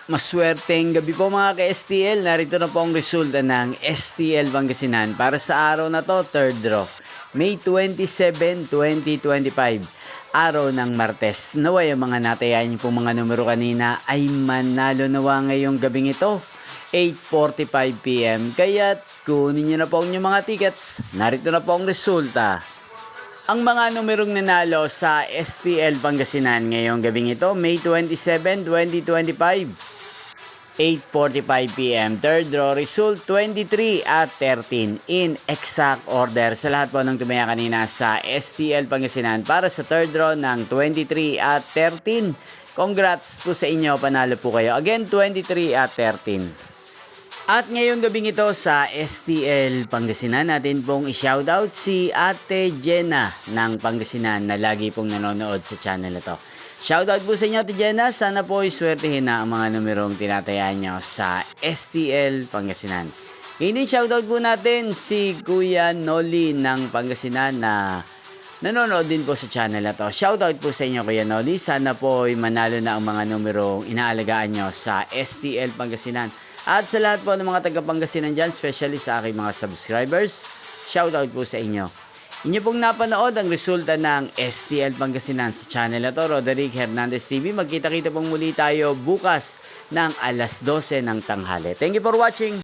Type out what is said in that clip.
Maswerteng gabi po mga ka-STL. Narito na po ang resulta ng STL Pangasinan para sa araw na to, third draw. May 27, 2025. Araw ng Martes. Naway ang mga natayan niyo pong mga numero kanina ay manalo nawa ngayong gabing ito. 8:45 PM. Kaya't kunin niyo na po ang inyong mga tickets. Narito na po ang resulta. Ang mga numerong nanalo sa STL Pangasinan ngayong gabing ito, May 27, 2025. 8:45 PM. Third draw result 23 at 13 in exact order. Sa lahat po ng tumaya kanina sa STL Pangasinan para sa third draw ng 23 at 13. Congrats po sa inyo, panalo po kayo. Again, 23 at 13. At ngayong gabing ito sa STL Pangasinan, natin pong i-shoutout si Ate Jenna ng Pangasinan na lagi pong nanonood sa channel na to. Shoutout po sa inyo, Ate Jenna. Sana po iswertehin na ang mga numerong tinatayaan nyo sa STL Pangasinan. Ngayon shoutout po natin si Kuya Noli ng Pangasinan na nanonood din po sa channel na to. Shoutout po sa inyo, Kuya Noli. Sana po manalo na ang mga numerong inaalagaan nyo sa STL Pangasinan. At sa lahat po ng mga taga-Pangasinan dyan, especially sa aking mga subscribers, shoutout po sa inyo. Inyo pong napanood ang resulta ng STL Pangasinan sa channel na to, Roderick Hernandez TV. Magkita-kita pong muli tayo bukas ng alas 12 ng tanghali. Thank you for watching.